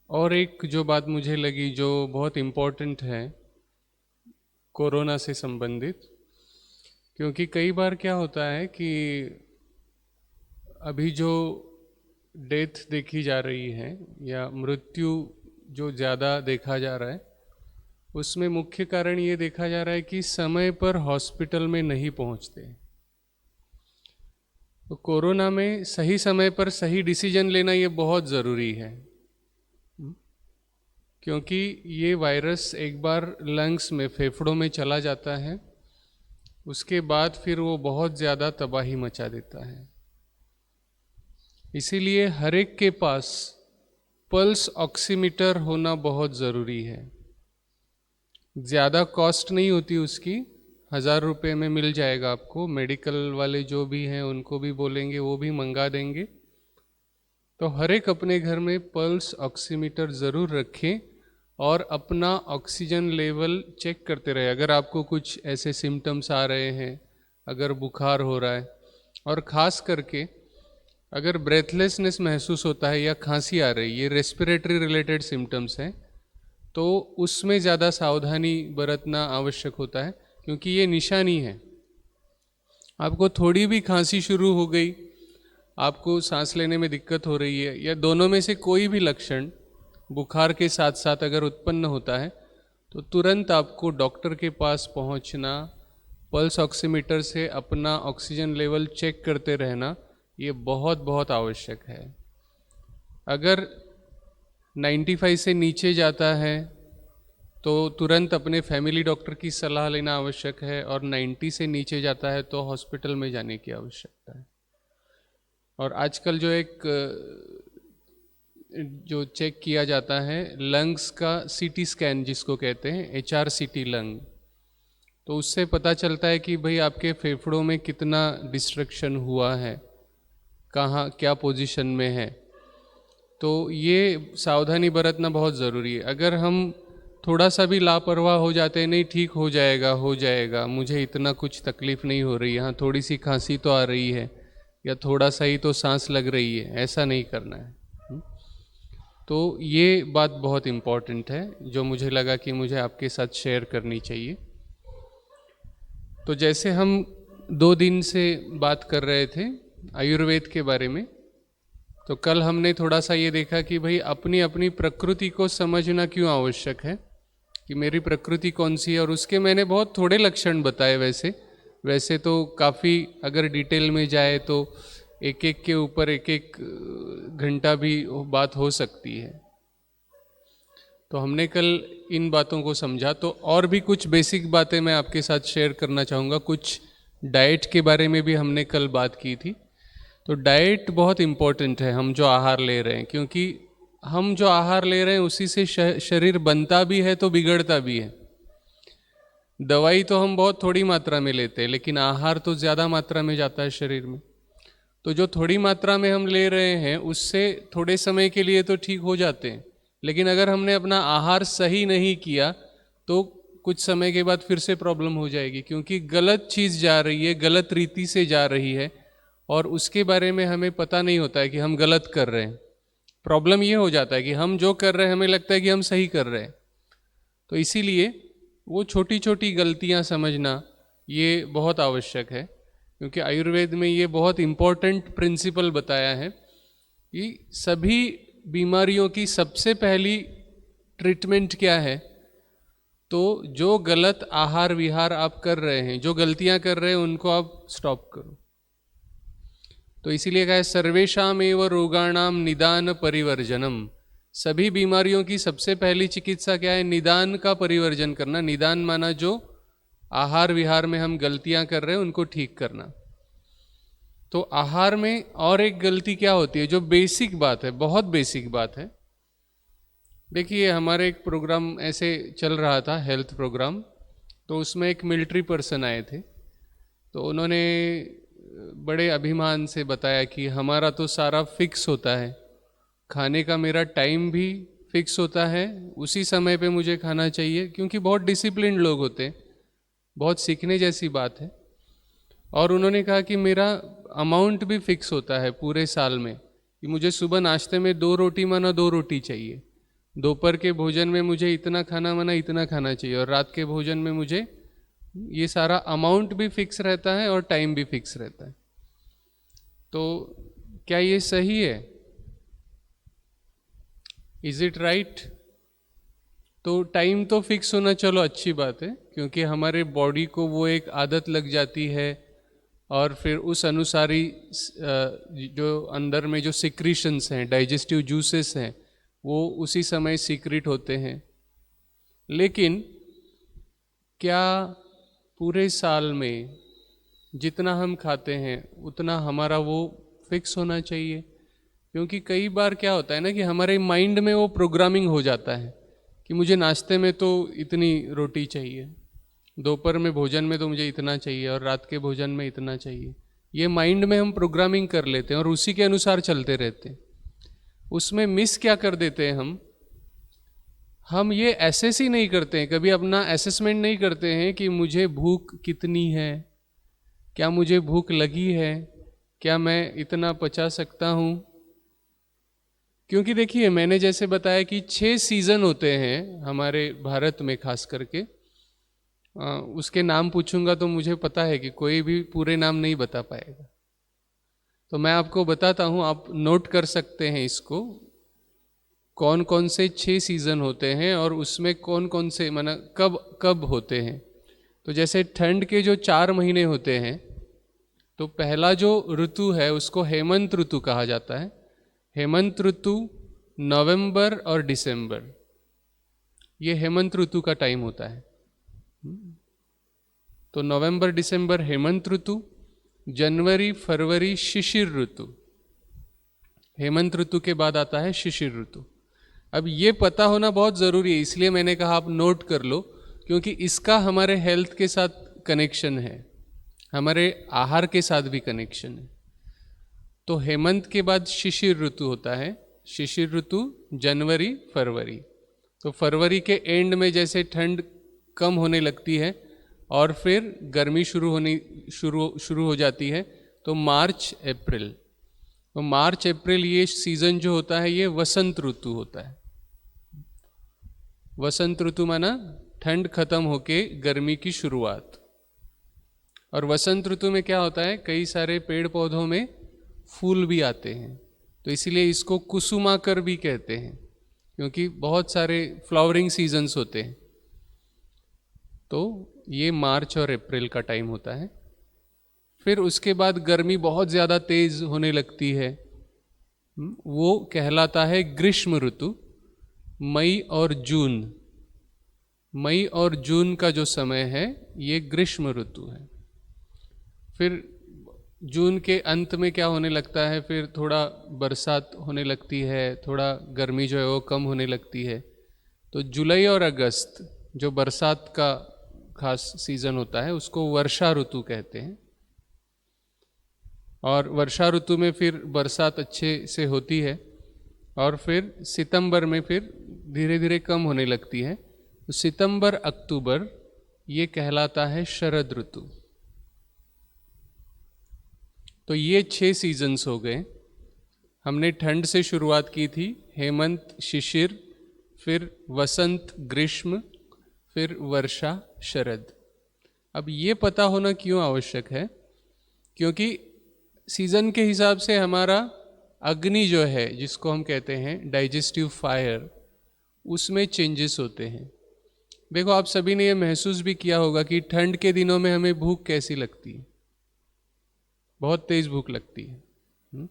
और एक जो बात मुझे लगी जो बहुत इम्पोर्टेंट है कोरोना से संबंधित, क्योंकि कई बार क्या होता है कि अभी जो डेथ देखी जा रही है या मृत्यु जो ज़्यादा देखा जा रहा है, उसमें मुख्य कारण ये देखा जा रहा है कि समय पर हॉस्पिटल में नहीं पहुंचते। तो कोरोना में सही समय पर सही डिसीजन लेना ये बहुत ज़रूरी है, क्योंकि ये वायरस एक बार लंग्स में, फेफड़ों में चला जाता है, उसके बाद फिर वो बहुत ज़्यादा तबाही मचा देता है। इसीलिए हर एक के पास पल्स ऑक्सीमीटर होना बहुत ज़रूरी है। ज़्यादा कॉस्ट नहीं होती उसकी, 1000 रुपये में मिल जाएगा आपको। मेडिकल वाले जो भी हैं उनको भी बोलेंगे, वो भी मंगा देंगे। तो हर एक अपने घर में पल्स ऑक्सीमीटर ज़रूर रखें और अपना ऑक्सीजन लेवल चेक करते रहे। अगर आपको कुछ ऐसे सिम्टम्स आ रहे हैं, अगर बुखार हो रहा है, और ख़ास करके अगर ब्रेथलेसनेस महसूस होता है या खांसी आ रही है, ये रेस्पिरेटरी रिलेटेड सिम्टम्स हैं, तो उसमें ज़्यादा सावधानी बरतना आवश्यक होता है, क्योंकि ये निशानी है। आपको थोड़ी भी खांसी शुरू हो गई, आपको सांस लेने में दिक्कत हो रही है, या दोनों में से कोई भी लक्षण बुखार के साथ साथ अगर उत्पन्न होता है, तो तुरंत आपको डॉक्टर के पास पहुंचना, पल्स ऑक्सीमीटर से अपना ऑक्सीजन लेवल चेक करते रहना, ये बहुत बहुत आवश्यक है। अगर 95 से नीचे जाता है तो तुरंत अपने फैमिली डॉक्टर की सलाह लेना आवश्यक है, और 90 से नीचे जाता है तो हॉस्पिटल में जाने की आवश्यकता है। और आजकल जो एक जो चेक किया जाता है लंग्स का, सीटी स्कैन जिसको कहते हैं, HRCT लंग, तो उससे पता चलता है कि भाई आपके फेफड़ों में कितना डिस्ट्रक्शन हुआ है, कहाँ क्या पोजीशन में है। तो ये सावधानी बरतना बहुत ज़रूरी है। अगर हम थोड़ा सा भी लापरवाह हो जाते हैं, नहीं ठीक हो जाएगा हो जाएगा, मुझे इतना कुछ तकलीफ़ नहीं हो रही, यहाँ थोड़ी सी खांसी तो आ रही है या थोड़ा सा ही तो सांस लग रही है, ऐसा नहीं करना है। तो ये बात बहुत इम्पॉर्टेंट है जो मुझे लगा कि मुझे आपके साथ शेयर करनी चाहिए। तो जैसे हम 2 दिन से बात कर रहे थे आयुर्वेद के बारे में, तो कल हमने थोड़ा सा ये देखा कि भाई अपनी अपनी प्रकृति को समझना क्यों आवश्यक है, कि मेरी प्रकृति कौन सी है। और उसके मैंने बहुत थोड़े लक्षण बताए। वैसे तो काफ़ी अगर डिटेल में जाए तो एक एक के ऊपर एक एक घंटा भी बात हो सकती है। तो हमने कल इन बातों को समझा। तो और भी कुछ बेसिक बातें मैं आपके साथ शेयर करना चाहूँगा। कुछ डाइट के बारे में भी हमने कल बात की थी। तो डाइट बहुत इम्पोर्टेंट है, हम जो आहार ले रहे हैं, क्योंकि हम जो आहार ले रहे हैं उसी से शरीर बनता भी है तो बिगड़ता भी है। दवाई तो हम बहुत थोड़ी मात्रा में लेते हैं, लेकिन आहार तो ज़्यादा मात्रा में जाता है शरीर में। तो जो थोड़ी मात्रा में हम ले रहे हैं उससे थोड़े समय के लिए तो ठीक हो जाते हैं, लेकिन अगर हमने अपना आहार सही नहीं किया तो कुछ समय के बाद फिर से प्रॉब्लम हो जाएगी, क्योंकि गलत चीज़ जा रही है, गलत रीति से जा रही है, और उसके बारे में हमें पता नहीं होता है कि हम गलत कर रहे हैं। प्रॉब्लम ये हो जाता है कि हम जो कर रहे हैं हमें लगता है कि हम सही कर रहे हैं। तो इसीलिए वो छोटी छोटी गलतियां समझना ये बहुत आवश्यक है, क्योंकि आयुर्वेद में ये बहुत इम्पोर्टेंट प्रिंसिपल बताया है कि सभी बीमारियों की सबसे पहली ट्रीटमेंट क्या है। तो जो गलत आहार विहार आप कर रहे हैं, जो गलतियां कर रहे हैं, उनको आप स्टॉप करो। तो इसीलिए कहा है सर्वेषाम एव रोगाणाम निदान परिवर्जनम। सभी बीमारियों की सबसे पहली चिकित्सा क्या है? निदान का परिवर्जन करना। निदान माना जो आहार विहार में हम गलतियां कर रहे हैं उनको ठीक करना। तो आहार में और एक गलती क्या होती है जो बेसिक बात है, बहुत बेसिक बात है। देखिए हमारे एक प्रोग्राम ऐसे चल रहा था, हेल्थ प्रोग्राम, तो उसमें एक मिलिट्री पर्सन आए थे। तो उन्होंने बड़े अभिमान से बताया कि हमारा तो सारा फिक्स होता है, खाने का मेरा टाइम भी फिक्स होता है, उसी समय पे मुझे खाना चाहिए, क्योंकि बहुत डिसिप्लिन लोग होते हैं, बहुत सीखने जैसी बात है। और उन्होंने कहा कि मेरा अमाउंट भी फिक्स होता है पूरे साल में, कि मुझे सुबह नाश्ते में 2 रोटी माना 2 रोटी चाहिए, दोपहर के भोजन में मुझे इतना खाना माना इतना खाना चाहिए, और रात के भोजन में मुझे ये सारा अमाउंट भी फिक्स रहता है और टाइम भी फिक्स रहता है। तो क्या ये सही है? Is it right? तो टाइम तो फिक्स होना चलो अच्छी बात है, क्योंकि हमारे बॉडी को वो एक आदत लग जाती है, और फिर उस अनुसार ही जो अंदर में जो सिक्रीशंस हैं, डाइजेस्टिव जूसेस हैं, वो उसी समय सीक्रेट होते हैं। लेकिन क्या पूरे साल में जितना हम खाते हैं उतना हमारा वो फिक्स होना चाहिए? क्योंकि कई बार क्या होता है ना कि हमारे माइंड में वो प्रोग्रामिंग हो जाता है कि मुझे नाश्ते में तो इतनी रोटी चाहिए, दोपहर में भोजन में तो मुझे इतना चाहिए, और रात के भोजन में इतना चाहिए। ये माइंड में हम प्रोग्रामिंग कर लेते हैं और उसी के अनुसार चलते रहते हैं। उसमें मिस क्या कर देते हैं हम ये एसेस ही नहीं करते हैं, कभी अपना असेसमेंट नहीं करते हैं कि मुझे भूख कितनी है, क्या मुझे भूख लगी है, क्या मैं इतना पचा सकता हूँ। क्योंकि देखिए, मैंने जैसे बताया कि 6 सीज़न होते हैं हमारे भारत में खास करके। उसके नाम पूछूंगा तो मुझे पता है कि कोई भी पूरे नाम नहीं बता पाएगा, तो मैं आपको बताता हूँ, आप नोट कर सकते हैं इसको। कौन कौन से 6 सीज़न होते हैं और उसमें कौन कौन से माना कब कब होते हैं। तो जैसे ठंड के जो 4 महीने होते हैं, तो पहला जो ऋतु है उसको हेमंत ऋतु कहा जाता है। हेमंत ऋतु नवंबर और दिसंबर, ये हेमंत ऋतु का टाइम होता है। तो नवंबर दिसंबर हेमंत ऋतु, जनवरी फरवरी शिशिर ऋतु। हेमंत ऋतु के बाद आता है शिशिर ऋतु। अब ये पता होना बहुत ज़रूरी है, इसलिए मैंने कहा आप नोट कर लो, क्योंकि इसका हमारे हेल्थ के साथ कनेक्शन है, हमारे आहार के साथ भी कनेक्शन है। तो हेमंत के बाद शिशिर ऋतु होता है। शिशिर ऋतु जनवरी फरवरी। तो फरवरी के एंड में जैसे ठंड कम होने लगती है और फिर गर्मी शुरू हो जाती है, तो मार्च अप्रैल। तो मार्च अप्रैल ये सीज़न जो होता है ये वसंत ऋतु होता है। वसंत ऋतु माना ठंड खत्म होके गर्मी की शुरुआत। और वसंत ऋतु में क्या होता है, कई सारे पेड़ पौधों में फूल भी आते हैं, तो इसीलिए इसको कुसुमाकर भी कहते हैं, क्योंकि बहुत सारे फ्लावरिंग सीजन्स होते हैं। तो ये मार्च और अप्रैल का टाइम होता है। फिर उसके बाद गर्मी बहुत ज़्यादा तेज़ होने लगती है, वो कहलाता है ग्रीष्म ऋतु। मई और जून, मई और जून का जो समय है ये ग्रीष्म ऋतु है। फिर जून के अंत में क्या होने लगता है, फिर थोड़ा बरसात होने लगती है, थोड़ा गर्मी जो है वो कम होने लगती है। तो जुलाई और अगस्त जो बरसात का खास सीज़न होता है उसको वर्षा ऋतु कहते हैं। और वर्षा ऋतु में फिर बरसात अच्छे से होती है, और फिर सितंबर में फिर धीरे धीरे कम होने लगती है। तो सितंबर अक्टूबर ये कहलाता है शरद ऋतु। तो ये 6 सीजन्स हो गए। हमने ठंड से शुरुआत की थी, हेमंत शिशिर, फिर वसंत ग्रीष्म, फिर वर्षा शरद। अब ये पता होना क्यों आवश्यक है, क्योंकि सीज़न के हिसाब से हमारा अग्नि जो है, जिसको हम कहते हैं डाइजेस्टिव फायर, उसमें चेंजेस होते हैं। देखो, आप सभी ने ये महसूस भी किया होगा कि ठंड के दिनों में हमें भूख कैसी लगती है, बहुत तेज़ भूख लगती है।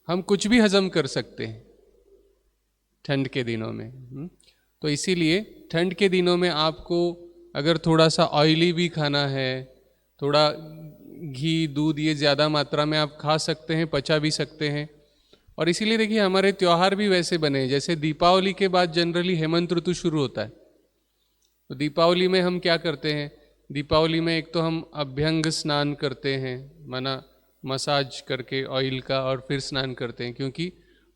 हम कुछ भी हजम कर सकते हैं ठंड के दिनों में। तो इसीलिए ठंड के दिनों में आपको अगर थोड़ा सा ऑयली भी खाना है, थोड़ा घी दूध ये ज़्यादा मात्रा में आप खा सकते हैं, पचा भी सकते हैं। और इसीलिए देखिए, हमारे त्यौहार भी वैसे बने हैं। जैसे दीपावली के बाद जनरली हेमंत ऋतु शुरू होता है। तो दीपावली में हम क्या करते हैं, दीपावली में एक तो हम अभ्यंग स्नान करते हैं, माना मसाज करके ऑयल का, और फिर स्नान करते हैं, क्योंकि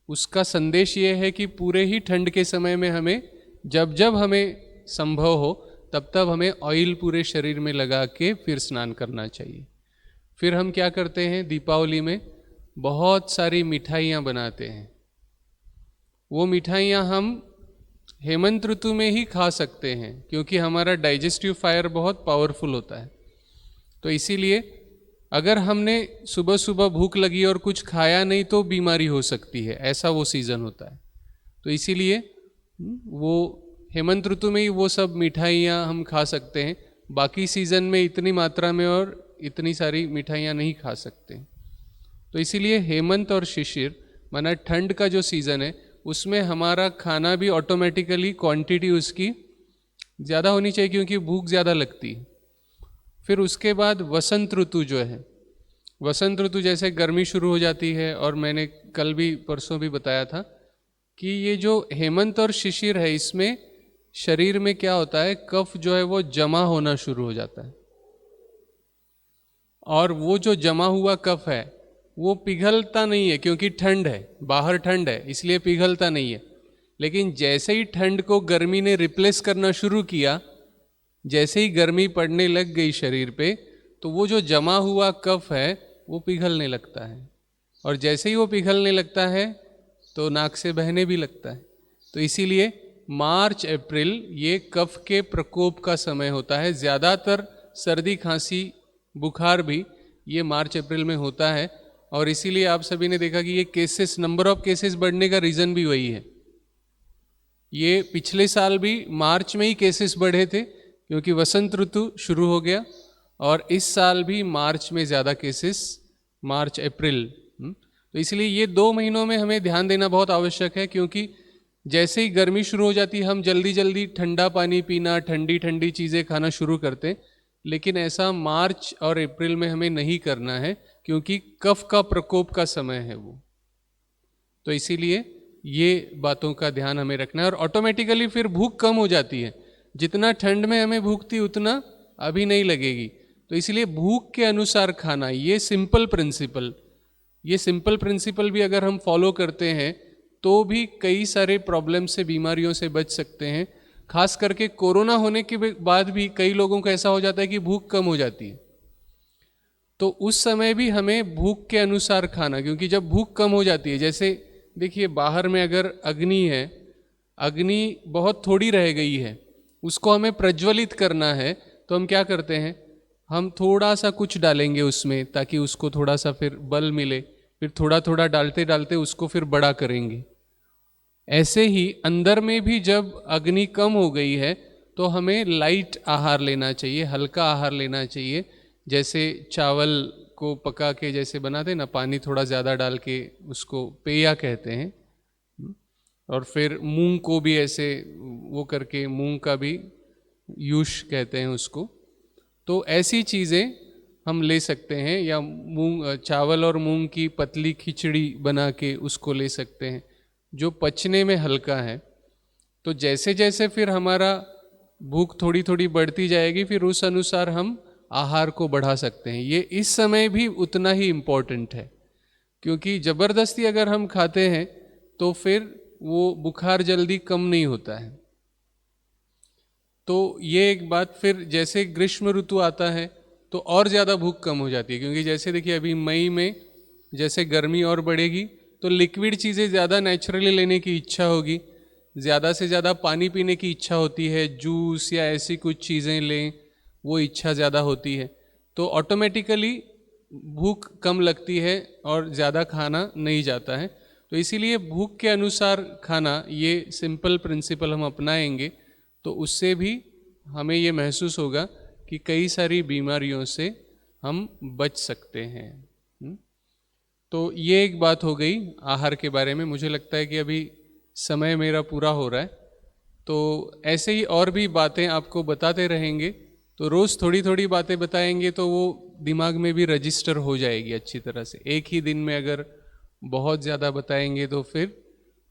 उसका संदेश ये है कि पूरे ही ठंड के समय में हमें जब जब हमें संभव हो तब तब हमें ऑयल पूरे शरीर में लगा के फिर स्नान करना चाहिए। फिर हम क्या करते हैं, दीपावली में बहुत सारी मिठाइयाँ बनाते हैं। वो मिठाइयाँ हम हेमंत ऋतु में ही खा सकते हैं क्योंकि हमारा डाइजेस्टिव फायर बहुत पावरफुल होता है। तो इसीलिए अगर हमने सुबह सुबह भूख लगी और कुछ खाया नहीं तो बीमारी हो सकती है, ऐसा वो सीज़न होता है। तो इसीलिए वो हेमंत ऋतु में ही वो सब मिठाइयाँ हम खा सकते हैं, बाकी सीज़न में इतनी मात्रा में और इतनी सारी मिठाइयाँ नहीं खा सकते। तो इसीलिए हेमंत और शिशिर माना ठंड का जो सीज़न है उसमें हमारा खाना भी ऑटोमेटिकली क्वांटिटी उसकी ज़्यादा होनी चाहिए क्योंकि भूख ज़्यादा लगती है। फिर उसके बाद वसंत ऋतु जो है, वसंत ऋतु जैसे गर्मी शुरू हो जाती है, और मैंने कल भी परसों भी बताया था कि ये जो हेमंत और शिशिर है इसमें शरीर में क्या होता है, कफ जो है वो जमा होना शुरू हो जाता है, और वो जो जमा हुआ कफ है वो पिघलता नहीं है क्योंकि ठंड है, बाहर ठंड है इसलिए पिघलता नहीं है। लेकिन जैसे ही ठंड को गर्मी ने रिप्लेस करना शुरू किया, जैसे ही गर्मी पड़ने लग गई शरीर पे, तो वो जो जमा हुआ कफ है वो पिघलने लगता है, और जैसे ही वो पिघलने लगता है तो नाक से बहने भी लगता है। तो इसीलिए मार्च अप्रैल ये कफ के प्रकोप का समय होता है। ज़्यादातर सर्दी खांसी बुखार भी ये मार्च अप्रैल में होता है, और इसीलिए आप सभी ने देखा कि ये केसेस, नंबर ऑफ केसेस बढ़ने का रीज़न भी वही है। ये पिछले साल भी मार्च में ही केसेस बढ़े थे क्योंकि वसंत ऋतु शुरू हो गया, और इस साल भी मार्च में ज़्यादा केसेस, मार्च अप्रैल। तो इसलिए ये 2 महीनों में हमें ध्यान देना बहुत आवश्यक है, क्योंकि जैसे ही गर्मी शुरू हो जाती है हम जल्दी जल्दी ठंडा पानी पीना, ठंडी ठंडी चीज़ें खाना शुरू करते हैं, लेकिन ऐसा मार्च और अप्रैल में हमें नहीं करना है क्योंकि कफ का प्रकोप का समय है वो। तो इसीलिए ये बातों का ध्यान हमें रखना है, और ऑटोमेटिकली फिर भूख कम हो जाती है। जितना ठंड में हमें भूख थी उतना अभी नहीं लगेगी। तो इसलिए भूख के अनुसार खाना, ये सिंपल प्रिंसिपल भी अगर हम फॉलो करते हैं तो भी कई सारे प्रॉब्लम से, बीमारियों से बच सकते हैं। खास करके कोरोना होने के बाद भी कई लोगों को ऐसा हो जाता है कि भूख कम हो जाती है, तो उस समय भी हमें भूख के अनुसार खाना, क्योंकि जब भूख कम हो जाती है, जैसे देखिए बाहर में अगर अग्नि है, अग्नि बहुत थोड़ी रह गई है, उसको हमें प्रज्वलित करना है, तो हम क्या करते हैं, हम थोड़ा सा कुछ डालेंगे उसमें ताकि उसको थोड़ा सा फिर बल मिले, फिर थोड़ा थोड़ा डालते डालते उसको फिर बड़ा करेंगे। ऐसे ही अंदर में भी जब अग्नि कम हो गई है तो हमें लाइट आहार लेना चाहिए, हल्का आहार लेना चाहिए। जैसे चावल को पका के जैसे बनाते हैं ना, पानी थोड़ा ज़्यादा डाल के, उसको पेया कहते हैं। और फिर मूंग को भी ऐसे वो करके, मूंग का भी यूश कहते हैं उसको। तो ऐसी चीज़ें हम ले सकते हैं, या मूंग, चावल और मूंग की पतली खिचड़ी बना के उसको ले सकते हैं, जो पचने में हल्का है। तो जैसे जैसे फिर हमारा भूख थोड़ी थोड़ी बढ़ती जाएगी, फिर उस अनुसार हम आहार को बढ़ा सकते हैं। ये इस समय भी उतना ही इम्पोर्टेंट है, क्योंकि ज़बरदस्ती अगर हम खाते हैं तो फिर वो बुखार जल्दी कम नहीं होता है। तो ये एक बात। फिर जैसे ग्रीष्म ऋतु आता है तो और ज़्यादा भूख कम हो जाती है, क्योंकि जैसे देखिए अभी मई में जैसे गर्मी और बढ़ेगी तो लिक्विड चीज़ें ज़्यादा नेचुरली लेने की इच्छा होगी, ज़्यादा से ज़्यादा पानी पीने की इच्छा होती है, जूस या ऐसी कुछ चीज़ें लें, वो इच्छा ज़्यादा होती है। तो ऑटोमेटिकली भूख कम लगती है और ज़्यादा खाना नहीं जाता है। तो इसीलिए भूख के अनुसार खाना, ये सिंपल प्रिंसिपल हम अपनाएंगे तो उससे भी हमें ये महसूस होगा कि कई सारी बीमारियों से हम बच सकते हैं। तो ये एक बात हो गई आहार के बारे में। मुझे लगता है कि अभी समय मेरा पूरा हो रहा है, तो ऐसे ही और भी बातें आपको बताते रहेंगे। तो रोज़ थोड़ी थोड़ी बातें बताएंगे तो वो दिमाग में भी रजिस्टर हो जाएगी अच्छी तरह से। एक ही दिन में अगर बहुत ज़्यादा बताएंगे तो फिर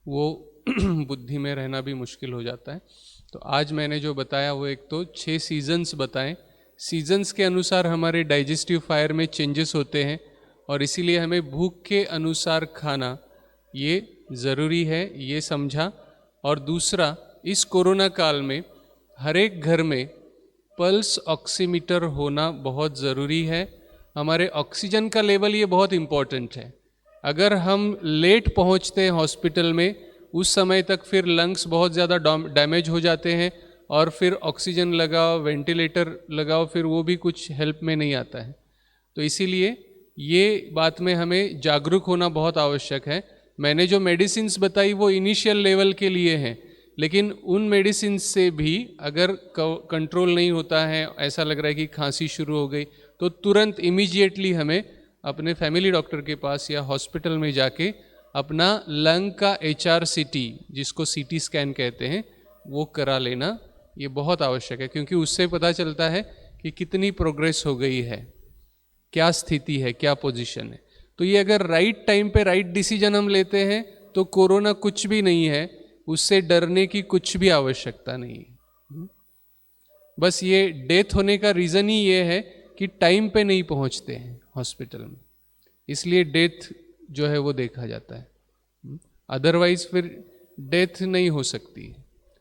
वो बुद्धि में रहना भी मुश्किल हो जाता है। तो आज मैंने जो बताया वो एक तो 6 सीजन्स बताएं। सीजन्स के अनुसार हमारे डाइजेस्टिव फायर में चेंजेस होते हैं, और इसीलिए हमें भूख के अनुसार खाना ये ज़रूरी है, ये समझा। और दूसरा, इस कोरोना काल में हर एक घर में पल्स ऑक्सीमीटर होना बहुत ज़रूरी है। हमारे ऑक्सीजन का लेवल ये बहुत इम्पोर्टेंट है। अगर हम लेट पहुंचते हैं हॉस्पिटल में उस समय तक फिर लंग्स बहुत ज़्यादा डैमेज हो जाते हैं और फिर ऑक्सीजन लगाओ, वेंटिलेटर लगाओ, फिर वो भी कुछ हेल्प में नहीं आता है। तो इसीलिए ये बात में हमें जागरूक होना बहुत आवश्यक है। मैंने जो मेडिसिन्स बताई वो इनिशियल लेवल के लिए हैं, लेकिन उन मेडिसिन से भी अगर कंट्रोल नहीं होता है, ऐसा लग रहा है कि खांसी शुरू हो गई, तो तुरंत इमीडिएटली हमें अपने फैमिली डॉक्टर के पास या हॉस्पिटल में जाके अपना लंग का HRCT, जिसको CT स्कैन कहते हैं, वो करा लेना ये बहुत आवश्यक है, क्योंकि उससे पता चलता है कि कितनी प्रोग्रेस हो गई है, क्या स्थिति है, क्या पोजीशन है। तो ये अगर राइट टाइम पे राइट डिसीजन हम लेते हैं तो कोरोना कुछ भी नहीं है, उससे डरने की कुछ भी आवश्यकता नहीं है। बस ये डेथ होने का रीज़न ही ये है कि टाइम पे नहीं पहुंचते हैं हॉस्पिटल में, इसलिए डेथ जो है वो देखा जाता है। अदरवाइज फिर डेथ नहीं हो सकती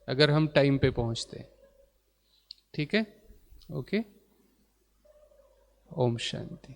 अगर हम टाइम पे पहुंचते हैं। ठीक है, ओके। ओम शांति।